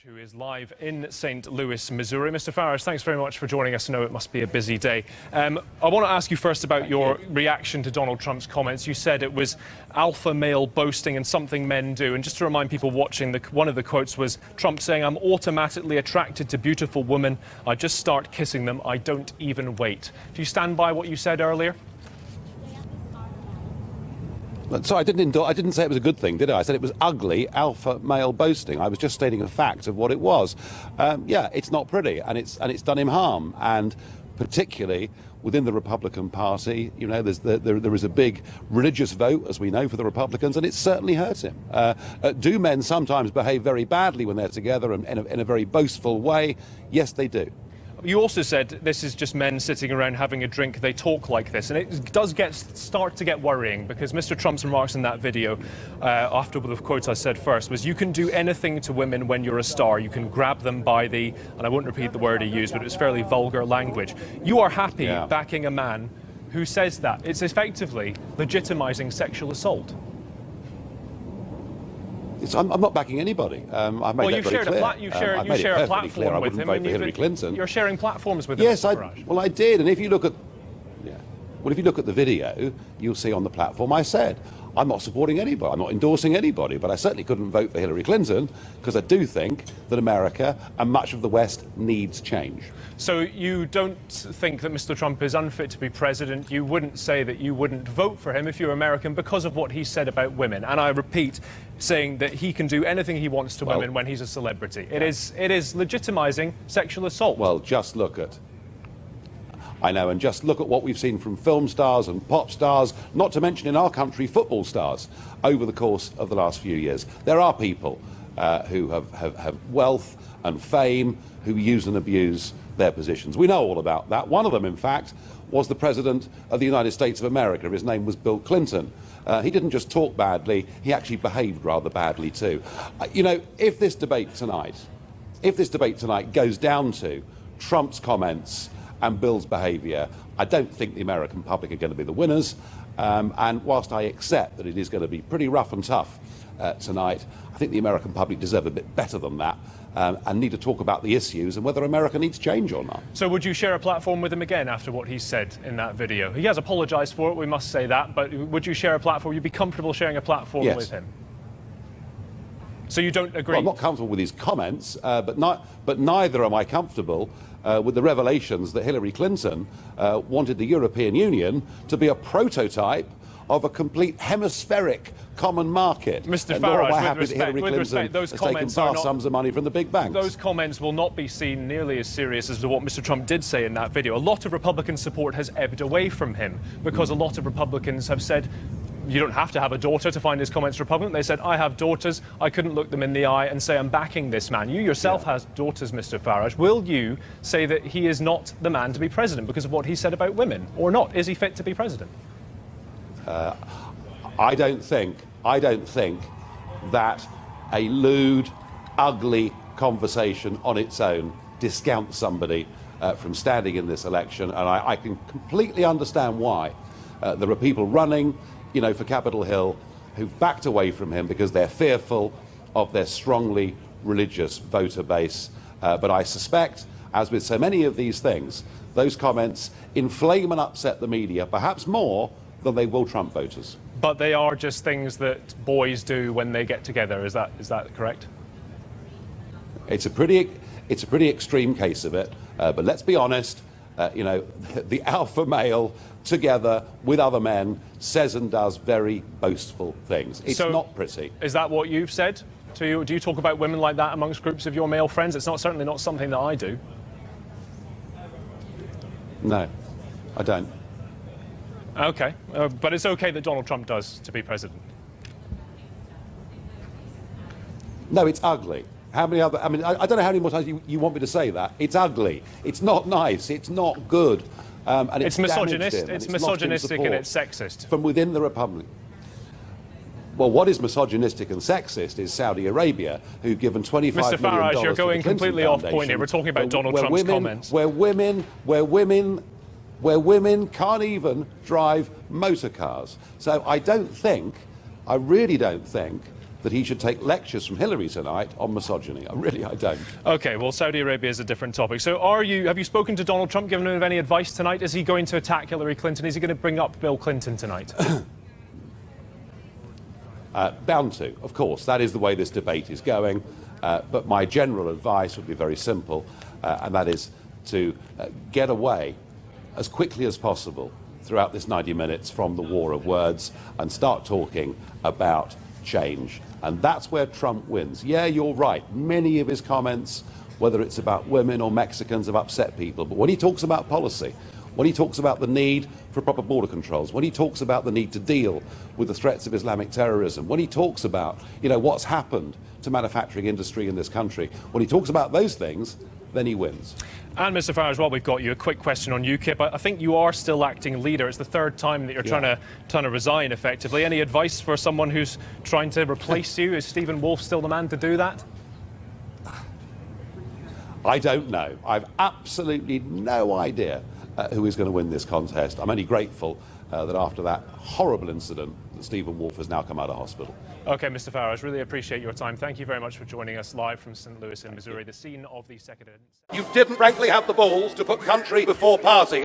Who is live in St. Louis, Missouri. Mr. Farage, thanks very much for joining us. I know it must be a busy day. I want to ask you first about your reaction to Donald Trump's comments. You said it was alpha male boasting and something men do. And just to remind people watching, one of the quotes was Trump saying, "I'm automatically attracted to beautiful women. I just start kissing them. I don't even wait." Do you stand by what you said earlier? So I didn't say it was a good thing, did I? I said it was ugly alpha male boasting. I was just stating a fact of what it was. Yeah, it's not pretty, and it's done him harm, and particularly within the Republican Party, you know, there is a big religious vote, as we know, for the Republicans, and it certainly hurts him. Do men sometimes behave very badly when they're together and in a very boastful way? Yes, they do. You also said this is just men sitting around having a drink, they talk like this, and it does start to get worrying, because Mr. Trump's remarks in that video, after the quotes I said first, was you can do anything to women when you're a star. You can grab them by the, and I won't repeat the word he used, but it was fairly vulgar language. You are happy backing a man who says that. It's effectively legitimizing sexual assault. I'm not backing anybody. I've made that very clear. You share a platform with him. I wouldn't vote for Hillary Clinton. You're sharing platforms with him. Yes, I did. And if you look at, if you look at the video, you'll see on the platform I said I'm not supporting anybody. I'm not endorsing anybody. But I certainly couldn't vote for Hillary Clinton because I do think that America and much of the West needs change. So you don't think that Mr. Trump is unfit to be president? You wouldn't say that you wouldn't vote for him if you're American because of what he said about women? And I repeat, saying that he can do anything he wants to women when he's a celebrity. It is legitimizing sexual assault. Well, just look at, and just look at what we've seen from film stars and pop stars, not to mention in our country football stars, over the course of the last few years. There are people who have wealth and fame who use and abuse their positions. We know all about that. One of them, in fact, was the President of the United States of America. His name was Bill Clinton. He didn't just talk badly, he actually behaved rather badly too. You know, if this debate tonight goes down to Trump's comments and Bill's behaviour, I don't think the American public are going to be the winners. And whilst I accept that it is going to be pretty rough and tough tonight, I think the American public deserve a bit better than that. And need to talk about the issues and whether America needs change or not. So would you share a platform with him again after what he said in that video? He has apologised for it, we must say that, but would you share a platform? You'd be comfortable sharing a platform with him? So you don't agree? Well, I'm not comfortable with his comments, but neither am I comfortable with the revelations that Hillary Clinton wanted the European Union to be a prototype of a complete hemispheric common market. Mr. Farage, with respect, those comments taken vast sums of money from the big banks. Those comments will not be seen nearly as serious as what Mr. Trump did say in that video. A lot of Republican support has ebbed away from him because a lot of Republicans have said, you don't have to have a daughter to find his comments Republican. They said, I have daughters, I couldn't look them in the eye and say I'm backing this man. You yourself have daughters, Mr. Farage. Will you say that he is not the man to be president because of what he said about women, or not? Is he fit to be president? I don't think that a lewd, ugly conversation on its own discounts somebody from standing in this election, and I can completely understand why. There are people running, for Capitol Hill who've backed away from him because they're fearful of their strongly religious voter base. But I suspect, as with so many of these things, those comments inflame and upset the media, perhaps more than they will Trump voters. But they are just things that boys do when they get together. Is that correct? It's a pretty extreme case of it. But let's be honest. The alpha male together with other men says and does very boastful things. It's not pretty. Is that what you've said to you? Do you talk about women like that amongst groups of your male friends? It's certainly not something that I do. No, I don't. Okay, but it's okay that Donald Trump does to be president. No, it's ugly. How many other? I mean, I don't know how many more times you want me to say that. It's ugly. It's not nice. It's not good. And it's misogynistic. It's misogynistic and it's sexist. From within the Republic. Well, what is misogynistic and sexist is Saudi Arabia, who've given $25 million. Mr. Farage, you're going completely off point here. We're talking about Donald Trump's comments. Where women can't even drive motor cars. So I really don't think that he should take lectures from Hillary tonight on misogyny. I don't. Okay, well, Saudi Arabia is a different topic. So have you spoken to Donald Trump, given him any advice tonight? Is he going to attack Hillary Clinton? Is he going to bring up Bill Clinton tonight? Bound to, of course. That is the way this debate is going. But my general advice would be very simple, and that is to get away as quickly as possible throughout this 90 minutes from the war of words and start talking about change. And that's where Trump wins. Yeah, you're right. Many of his comments, whether it's about women or Mexicans, have upset people. But when he talks about policy, when he talks about the need for proper border controls, when he talks about the need to deal with the threats of Islamic terrorism, when he talks about, what's happened to manufacturing industry in this country, when he talks about those things, then he wins. And Mr. Farage, while we've got you, a quick question on UKIP. I think you are still acting leader. It's the third time that you're trying to resign, effectively. Any advice for someone who's trying to replace you? Is Stephen Wolfe still the man to do that? I don't know. I've absolutely no idea who is going to win this contest. I'm only grateful that after that horrible incident, that Stephen Wolfe has now come out of hospital. OK, Mr. Farage, really appreciate your time. Thank you very much for joining us live from St. Louis in Missouri, the scene of the second. You didn't frankly have the balls to put country before party.